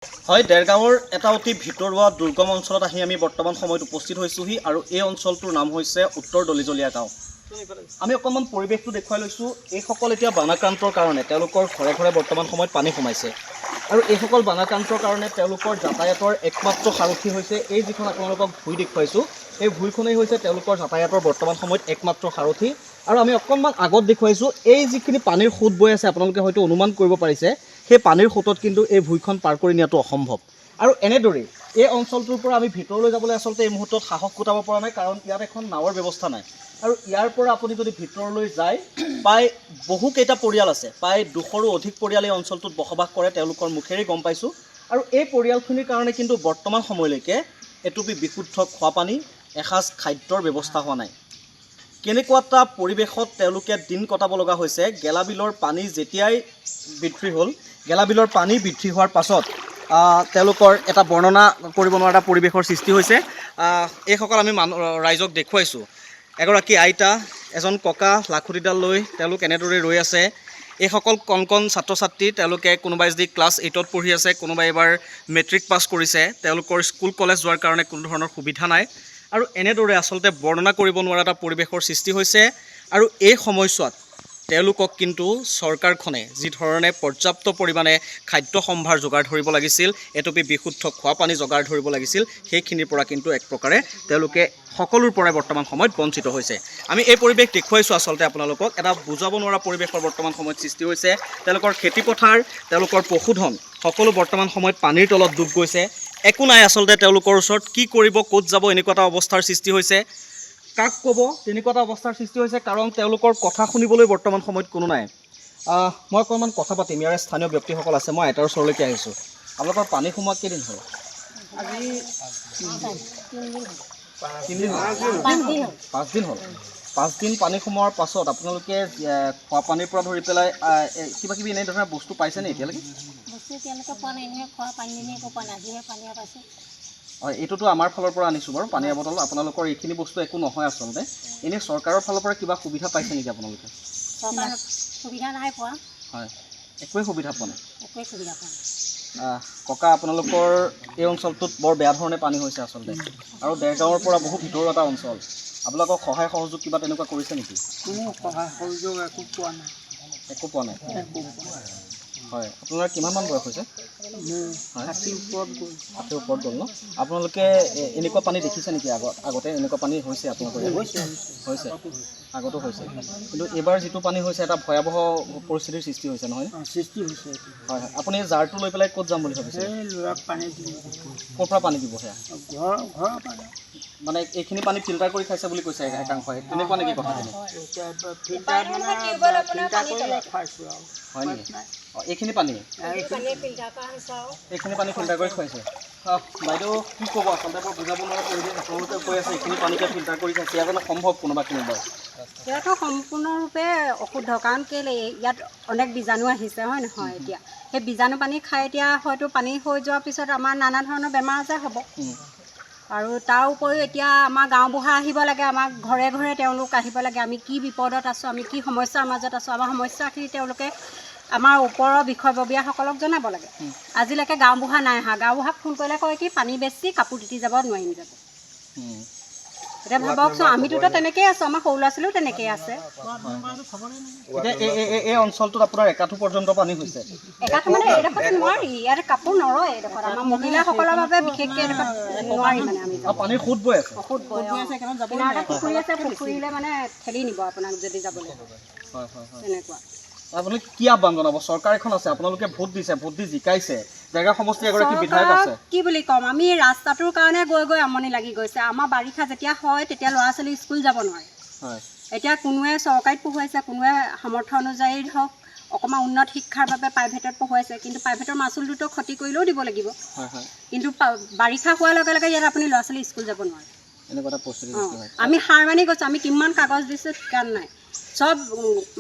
হয়, দেৰগাঁৱৰ এটা অতি ভিতৰুৱা দুৰ্গম অঞ্চলত আহি আমি বৰ্তমান সময়ত উপস্থিত হৈছোহি আৰু এই অঞ্চলটোৰ নাম হৈছে উত্তৰ দলিজলীয়া গাঁও। আমি অকণমান পৰিৱেশটো দেখুৱাই লৈছোঁ। এইসকল এতিয়া বানাক্ৰান্তৰ কাৰণে তেওঁলোকৰ ঘৰে ঘৰে বৰ্তমান সময়ত পানী সোমাইছে আৰু এইসকল বানাক্ৰান্তৰ কাৰণে তেওঁলোকৰ যাতায়াতৰ একমাত্ৰ সাৰথি হৈছে এই যিখন আপোনালোকক ভুঁই দেখুৱাইছোঁ। এই ভুঁইখনেই হৈছে তেওঁলোকৰ যাতায়াতৰ বৰ্তমান সময়ত একমাত্ৰ সাৰথি। আৰু আমি অকণমান আগত দেখুৱাইছোঁ এই যিখিনি পানীৰ সোঁত বৈ আছে, আপোনালোকে হয়তো অনুমান কৰিব পাৰিছে সেই পানীৰ সোঁতত কিন্তু এই ভুঁইখন পাৰ কৰি নিয়াটো অসম্ভৱ। আৰু এনেদৰেই এই অঞ্চলটোৰ পৰা আমি ভিতৰলৈ যাবলৈ আচলতে এই মুহূৰ্তত সাহস গোটাব পৰা নাই, কাৰণ ইয়াত এখন নাৱৰ ব্যৱস্থা নাই। আৰু ইয়াৰ পৰা আপুনি যদি ভিতৰলৈ যায়, প্ৰায় বহুকেইটা পৰিয়াল আছে, প্ৰায় 200ৰো অধিক পৰিয়াল এই অঞ্চলটোত বসবাস কৰে, তেওঁলোকৰ মুখেৰে গম পাইছোঁ। আৰু এই পৰিয়ালখিনিৰ কাৰণে কিন্তু বৰ্তমান সময়লৈকে এটুপি বিশুদ্ধ খোৱা পানী, এসাঁজ খাদ্যৰ ব্যৱস্থা হোৱা নাই। কেনেকুৱা এটা পৰিৱেশত তেওঁলোকে দিন কটাব লগা হৈছে। গেলাবিলৰ পানী যেতিয়াই বৃদ্ধি হ'ল, গেলাবিলৰ পানী বৃদ্ধি হোৱাৰ পাছত তেওঁলোকৰ এটা বৰ্ণনা কৰিব নোৱাৰা এটা পৰিৱেশৰ সৃষ্টি হৈছে। এইসকল আমি ৰাইজক দেখুৱাইছোঁ। এগৰাকী আইতা, এজন ককা লাখুটিডাল লৈ তেওঁলোক এনেদৰে ৰৈ আছে। এইসকল কণ কণ ছাত্ৰ ছাত্ৰী, তেওঁলোকে কোনোবাই যদি ক্লাছ 8ত পঢ়ি আছে, কোনোবাই এইবাৰ মেট্ৰিক পাছ কৰিছে, তেওঁলোকৰ স্কুল কলেজ যোৱাৰ কাৰণে কোনো ধৰণৰ সুবিধা নাই। আৰু এনেদৰে আচলতে বৰ্ণনা কৰিব নোৱাৰা এটা পৰিৱেশৰ সৃষ্টি হৈছে। আৰু এই সময়ছোৱাত তেওঁলোকক কিন্তু চৰকাৰখনে যি ধৰণে পৰ্যাপ্ত পৰিমাণে খাদ্য সম্ভাৰ যোগাৰ ধৰিব লাগিছিল, এটুপি বিশুদ্ধ খোৱা পানী যোগাৰ ধৰিব লাগিছিল, সেইখিনিৰ পৰা কিন্তু এক প্ৰকাৰে তেওঁলোকে সকলোৰ পৰাই বৰ্তমান সময়ত বঞ্চিত হৈছে। আমি এই পৰিৱেশ দেখুৱাইছোঁ আচলতে আপোনালোকক। এটা বুজাব নোৱাৰা পৰিৱেশৰ বৰ্তমান সময়ত সৃষ্টি হৈছে। তেওঁলোকৰ খেতিপথাৰ, তেওঁলোকৰ পশুধন সকলো বৰ্তমান সময়ত পানীৰ তলত ডুব গৈছে। একো নাই আচলতে তেওঁলোকৰ ওচৰত, কি কৰিব, ক'ত যাব, এনেকুৱা এটা অৱস্থাৰ সৃষ্টি হৈছে। কাক ক'ব, তেনেকুৱা এটা অৱস্থাৰ সৃষ্টি হৈছে, কাৰণ তেওঁলোকৰ কথা শুনিবলৈ বৰ্তমান সময়ত কোনো নাই। মই অকণমান কথা পাতিম, ইয়াৰে স্থানীয় ব্যক্তিসকল আছে। মই আইতাৰ ওচৰলৈকে আহিছোঁ। আপোনালোকৰ পানী সোমোৱা কেইদিন হ'ল? আজি 5 দিন হ'ল। 5 দিন পানী সোমোৱাৰ পাছত আপোনালোকে খোৱা পানীৰ পৰা ধৰি পেলাই কিবা কিবি এনেধৰণৰ বস্তু পাইছেনে এতিয়ালৈকে? বস্তু এতিয়ালৈকে পোৱা নাই, এনেকৈ খোৱা পানী একো পোৱা নাই, আজিহে পানীয়ে পাইছোঁ। হয়, এইটোতো আমাৰ ফালৰ পৰা আনিছোঁ বাৰু, পানীৰ বটল। আপোনালোকৰ এইখিনি বস্তু একো নহয় আচলতে। এনেই চৰকাৰৰ ফালৰ পৰা কিবা সুবিধা পাইছে নেকি আপোনালোকে? চৰকাৰৰ সুবিধা নাই পোৱা। হয়, একোৱেই সুবিধা পোৱা নাই। একোৱেই সুবিধা পোৱা নাই। ককা, আপোনালোকৰ এই অঞ্চলটোত বৰ বেয়া ধৰণে পানী হৈছে আচলতে, আৰু দেৰগাঁৱৰ পৰা বহু ভিতৰুৱা এটা অঞ্চল। আপোনালোকক সহায় সহযোগ কিবা তেনেকুৱা কৰিছে নেকি? কোনো সহায় সহযোগ একো পোৱা নাই। একো পোৱা নাই? হয়, আপোনাৰ কিমানমান বয়স হৈছে? মোৰ 60ৰ ওপৰত গ'ল। 60ৰ ওপৰত গ'ল ন? আপোনালোকে এনেকুৱা পানী দেখিছে নেকি আগতে? এনেকুৱা পানী হৈছে আপোনালোকৰ? হৈছে, আগতো হৈছে, কিন্তু এইবাৰ যিটো পানী হৈছে এটা ভয়াৱহ পৰিস্থিতিৰ সৃষ্টি হৈছে, নহয়? সৃষ্টি হৈছে। হয় হয়। আপুনি জাৰটো লৈ পেলাই ক'ত যাম বুলি ভাবিছে? এই ল'ৰাক পানী দিব। ক'ৰ পৰা পানী দিব সেয়া? ঘৰৰ পানী। মানে এইখিনি পানী ফিল্টাৰ কৰি খাইছে বুলি কৈছে একাংশই, তেনেকুৱা নেকি কথাখিনি? ফিল্টাৰ কৰি খুৱাইছোঁ আৰু। হয় নেকি? অঁ, এইখিনি পানী? এইখিনি পানী ফিল্টাৰ কৰি খুৱাইছে? বাইদেউ, কি ক'ব আচলতে? বৰ বুজাব নোৱাৰা পৰিৱেশ। আপোনালোকে কৈ আছে এইখিনি পানীকে ফিল্টাৰ কৰি খাইছে, ইয়াৰ কাৰণে সম্ভৱ কোনোবাখিনি বাৰু? ইয়াতো সম্পূৰ্ণৰূপে অশুদ্ধ, কাৰণ কেলৈ ইয়াত অনেক বীজাণু আহিছে, হয় নহয়? এতিয়া সেই বীজাণু পানী খাই এতিয়া হয়তো পানী হৈ যোৱাৰ পিছত আমাৰ নানা ধৰণৰ বেমাৰ আজাৰ হ'ব। আৰু তাৰ উপৰিও এতিয়া আমাৰ গাঁওবুঢ়া আহিব লাগে, আমাৰ ঘৰে ঘৰে তেওঁলোক আহিব লাগে। আমি কি বিপদত আছোঁ, আমি কি সমস্যাৰ মাজত আছোঁ, আমাৰ সমস্যাখিনি তেওঁলোকে আমাৰ ওপৰৰ বিষয়ববীয়াসকলক জনাব লাগে। আজিলৈকে গাঁওবুঢ়া নাই অহা। গাঁওবুঢ়াক ফোন কৰিলে কয় কি পানী বেছি, কাপোৰ তিতি যাব, নোৱাৰিম যাব। এতিয়া ভাবকচোন, আমিতো তেনেকেই আছোঁ, আমাৰ সৰু ল'ৰা ছোৱালীও তেনেকেই আছে। এতিয়া এই অঞ্চলটোত আপোনাৰ একাঠু পৰ্যন্ত পানী হৈছে? একাঠু মানে এইডোখৰত নোৱাৰি, ইয়াত কাপোৰ নৰয়। এইডোখৰত আমাৰ মহিলাসকলৰ বাবে বিশেষকৈ এইডোখৰত নোৱাৰি, মানে আমি পানীৰ সোঁত বৈ আছে? সোঁত বৈ আছে, কিনাৰতে পুখুৰী আছে, পুখুৰীলৈ মানে ঠেলি নিব আপোনাক যদি যাবলৈ। হয় হয় হয়। তেনেকুৱা আপুনি কি আহ্বান জনাব? চৰকাৰ এখন আছে, আপোনালোকে ভোট দিছে, ভোট দি জিকাইছে, জেগা সমষ্টি এগৰাকী বিধায়ক আছে। কি বুলি ক'ম, আমি ৰাস্তাটোৰ কাৰণে গৈ গৈ আমনি লাগি গৈছে। আমাৰ বাৰিষা যেতিয়া হয় তেতিয়া ল'ৰা ছোৱালী স্কুল যাব নোৱাৰে। হয়, এতিয়া কোনোৱে চৰকাৰীত পঢ়ুৱাইছে, কোনোৱে সামৰ্থ্য অনুযায়ী ধৰক অকণমান উন্নত শিক্ষাৰ বাবে প্ৰাইভেটত পঢ়ুৱাইছে, কিন্তু প্ৰাইভেটৰ মাচুলটোতো ক্ষতি কৰিলেও দিব লাগিব। কিন্তু বাৰিষা হোৱাৰ লগে লগে ইয়াত আপুনি ল'ৰা ছোৱালী স্কুল যাব নোৱাৰে। এনেকুৱা এটা পৰিস্থিতি হয়। আমি হাৰ মানি গৈছোঁ। আমি কিমান কাগজ দিছোঁ ঠিকান নাই। চব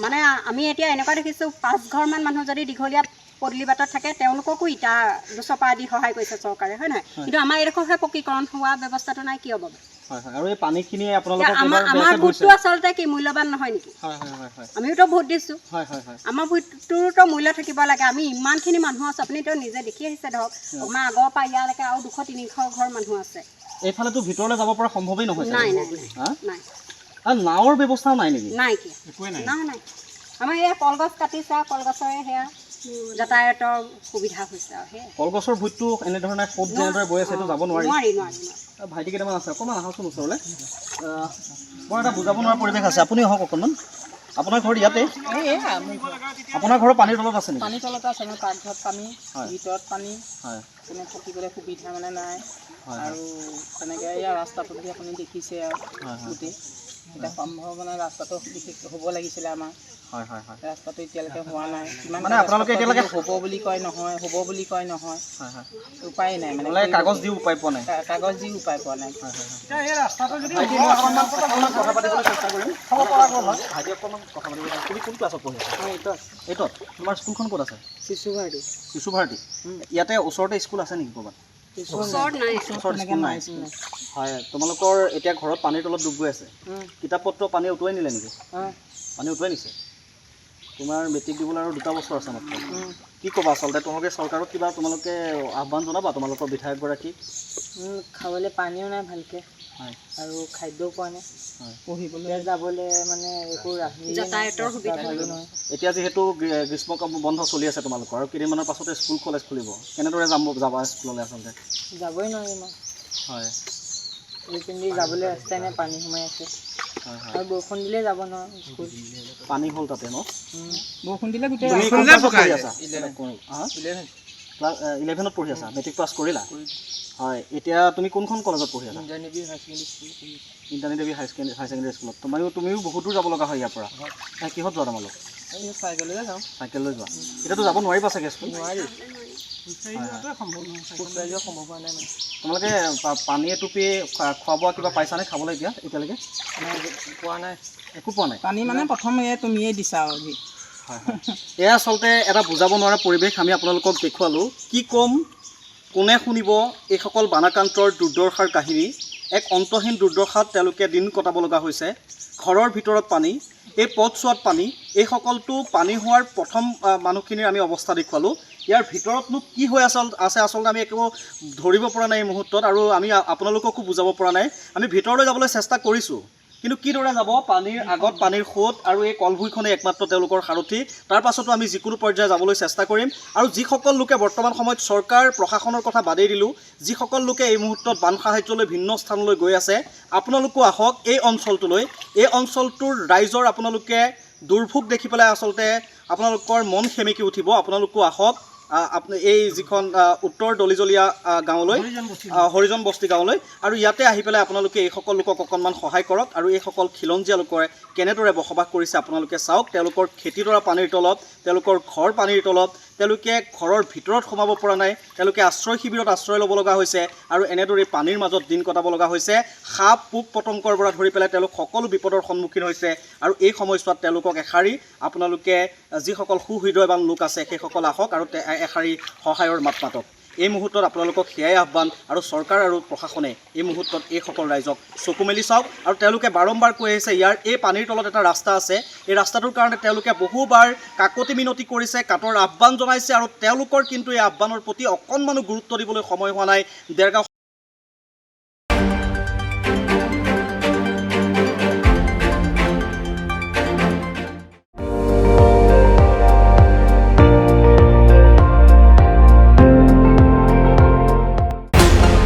মানে আমি এতিয়া এনেকুৱা দেখিছোঁ, 5 ঘৰমান মানুহ যদি দীঘলীয়া পদূলি বাটত থাকে তেওঁলোককো ইটা দুচপা দি সহায় কৰিছে চৰকাৰে, হয় নহয়? কিন্তু আমাৰ এইডোখৰহে পকীকৰণ হোৱা ব্যৱস্থাটো নাই, কিয় বাৰু? হয় হয় আৰু এই পানীখিনি আপোনালোকক আমাৰ ভোটটো আচলতে কি মূল্যৱান নহয় নেকি? হয় হয় হয় হয় আমিওতো ভোট দিছোঁ, হয় হয় হয় আমাৰ ভোটটোতো মূল্য থাকিব লাগে। আমি ইমানখিনি মানুহ আছোঁ, আপুনিতো নিজে দেখি আহিছে ধৰক, আমাৰ আগৰ পৰা ইয়ালৈকে আৰু 200-300 ঘৰ মানুহ আছে। এইফালেতো ভিতৰলৈ যাব পৰা সম্ভৱেই নহয় নাই নাই নাই আৰু নাৱৰ ব্যৱস্থাও নাই নেকি? নাই কি নাই আমাৰ এয়া কলগছ কাটিছে আৰু কলগছৰে সেয়া যাতায়াতৰ সুবিধা হৈছে আৰু সেয়া কলগছৰ ভূতটো এনেধৰণে সোঁত যেনেদৰে বৈ আছে সেইটো যাব নোৱাৰি। নোৱাৰি ভাইটি কেইটামান আছে, অকণমান আহকচোন ওচৰলৈ। বৰ এটা বুজাব নোৱাৰা পৰিৱেশ আছে, আপুনি আহক অকণমান। আপোনাৰ ঘৰ ইয়াতে? আপোনাৰ ঘৰৰ পানীৰ তলত আছে নেকি? পানীৰ তলতে আছে, মোৰ পাকঘৰত পানী, ভিতৰত পানী, হয় কোনো থাকিবলৈ সুবিধা মানে নাই। হয় আৰু তেনেকৈ এয়া ৰাস্তাটো আপুনি দেখিছে আৰু গোটেই এতিয়া সম্ভাৱনা ৰাস্তাটো বিশেষ হ'ব লাগিছিলে আমাৰ। হয় হয় হয় ৰাস্তাটো এতিয়ালৈকে হোৱা নাই। কিমান মানে আপোনালোকে এতিয়ালৈকে হ'ব বুলি কয় নহয়, হ'ব বুলি কয় নহয়, হয় হয় উপায় নাই মানে কাগজ দি উপায় পোৱা নাই। কাগজ দি উপায় পোৱা নাই। এই ৰাস্তাটো যদি ভাইটি মই অকণমান কথা পাতিবলৈ চেষ্টা কৰিম। খাব পৰা গ'ল হয় ভাইটি অকণমান কথা পাতিবলৈ। তুমি কোন ক্লাছত পঢ়ি আছা? এইটত। তোমাৰ স্কুলখন ক'ত আছে? শিশু ভাৰতী। শিশু ভাৰতী। ইয়াতে ওচৰতে স্কুল আছে নেকি ক'ৰবাত? ওচৰত নাই ওচৰত স্কুল নাই। হয় তোমালোকৰ এতিয়া ঘৰত পানীৰ তলত ডুব গৈ আছে, কিতাপ পত্ৰ পানী উটুৱাই নিলে নেকি? পানী উটুৱাই নিছে। তোমাৰ মেট্ৰিক দিবলৈ আৰু 2 বছৰ আছে মাত্ৰ। কি ক'বা আচলতে তোমালোকে চৰকাৰক কিবা তোমালোকে আহ্বান জনাবা তোমালোকৰ বিধায়কগৰাকীক? খাবলৈ পানীও নাই ভালকৈ হয় আৰু খাদ্যও পোৱা নাই, হয় পঢ়িবলৈ যাবলৈ মানে একো যাতায়াতৰ সুবিধা নহয়। এতিয়া যিহেতু গ্ৰীষ্ম বন্ধ চলি আছে তোমালোকৰ আৰু কেইদিনমানৰ পাছতে স্কুল কলেজ খুলিব, কেনেদৰে যাবা স্কুললৈ আচলতে? যাবই নোৱাৰিম হয় এইপিনে যাবলৈ ৰাস্তাই নাই, পানী সোমাই আছে হয় হয় আৰু বৰষুণ দিলে যাব নোৱাৰোঁ স্কুল। পানী হ'ল তাতে ন? বৰষুণ দিলে গোটেই তুমি কোন ক্লাছত পঢ়ি আছা? ক্লাছ 11ত পঢ়ি আছা, মেট্ৰিক পাছ কৰিলা? হয় এতিয়া তুমি কোনখন কলেজত পঢ়ি আছা? ইণ্টাৰনেট দেৱী হাই ছেকেণ্ডেৰী স্কুলত। তুমিও বহুত দূৰ যাব লগা হয় ইয়াৰ পৰা। কিহত যোৱা তোমালোক? চাইকেললৈ যাওঁ। চাইকেল লৈ যোৱা? এতিয়াতো যাব নোৱাৰিবা চাগে স্কুল? নোৱাৰি, খোজকাঢ়ি যোৱা সম্ভৱ হোৱা নাই মানে। তোমালোকে পানী এটুপি খোৱা বোৱা কিবা পাইছানে খাবলৈ এতিয়ালৈকে? পোৱা নাই, একো পোৱা নাই। পানী মানে প্ৰথম তুমিয়ে দিছা আৰু যি। হয় হয় এয়া আচলতে এটা বুজাব নোৱাৰা পৰিৱেশ আমি আপোনালোকক দেখুৱালোঁ। কি ক'ম, কোনে শুনিব এইসকল বানাক্ৰান্তৰ দুৰ্দশাৰ কাহিনী। এক অন্তহীন দুৰ্দশাত তেওঁলোকে দিন কটাব লগা হৈছে। ঘৰৰ ভিতৰত পানী, এই পথছোৱাত পানী, এইসকলটো পানী হোৱাৰ প্ৰথম মানুহখিনিৰ আমি অৱস্থা দেখুৱালোঁ। ইয়াৰ ভিতৰতনো কি হৈ আছে আচলতে আমি একো ধৰিব পৰা নাই এই মুহূৰ্তত, আৰু আমি আপোনালোককো বুজাব পৰা নাই। আমি ভিতৰলৈ যাবলৈ চেষ্টা কৰিছোঁ, কিন্তু কিদৰে যাব? পানীৰ আগত পানীৰ সোঁত আৰু এই কলভুইখনেই একমাত্ৰ তেওঁলোকৰ সাৰথি। তাৰ পাছতো আমি যিকোনো পৰ্যায়ে যাবলৈ চেষ্টা কৰিম। আৰু যিসকল লোকে বৰ্তমান সময়ত চৰকাৰ প্ৰশাসনৰ কথা বাদেই দিলোঁ, যিসকল লোকে এই মুহূৰ্তত বান সাহায্যলৈ ভিন্ন স্থানলৈ গৈ আছে, আপোনালোকো আহক এই অঞ্চলটোলৈ। এই অঞ্চলটোৰ ৰাইজৰ আপোনালোকে দুৰ্ভোগ দেখি পেলাই আচলতে আপোনালোকৰ মন সেমেকি উঠিব। আপোনালোকো আহক এই যিখন উত্তৰ দলিজলীয়া গাঁৱলৈ, হৰিজন বস্তি গাঁৱলৈ, আৰু ইয়াতে আহি পেলাই আপোনালোকে এইসকল লোকক অকণমান সহায় কৰক। আৰু এইসকল খিলঞ্জীয়া লোকে কেনেদৰে বসবাস কৰিছে আপোনালোকে চাওক। তেওঁলোকৰ খেতিডৰা পানীৰ তলত, তেওঁলোকৰ ঘৰ পানীৰ তলত, তেওঁলোকে ঘৰৰ ভিতৰত সোমাব পৰা নাই, তেওঁলোকে আশ্ৰয় শিবিৰত আশ্ৰয় ল'ব লগা হৈছে আৰু এনেদৰে পানীৰ মাজত দিন কটাব লগা হৈছে। সাপ পোক পতংগৰ পৰা ধৰি পেলাই তেওঁলোক সকলো বিপদৰ সন্মুখীন হৈছে। আৰু এই সময়ছোৱাত তেওঁলোকক এষাৰি আপোনালোকে যিসকল সুহৃদয়বান লোক আছে সেইসকল আহক আৰু এষাৰি সহায়ৰ মাত মাতক। এই মুহূৰ্তত আপোনালোকক সেয়াই আহ্বান। আৰু চৰকাৰ আৰু প্ৰশাসনে এই মুহূৰ্তত এইসকল ৰাইজক চকু মেলি চাওক। আৰু তেওঁলোকে বাৰম্বাৰ কৈ আহিছে ইয়াৰ এই পানীৰ তলত এটা ৰাস্তা আছে, এই ৰাস্তাটোৰ কাৰণে তেওঁলোকে বহুবাৰ কাকতি মিনতি কৰিছে, কাটৰ আহ্বান জনাইছে, আৰু তেওঁলোকৰ কিন্তু এই আহ্বানৰ প্ৰতি অকণমানো গুৰুত্ব দিবলৈ সময় হোৱা নাই। দেৰগাঁও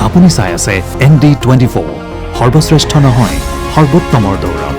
আপুনি চাই আছে ND24, সৰ্বশ্ৰেষ্ঠ নহয় সৰ্বোত্তমৰ দৌৰ।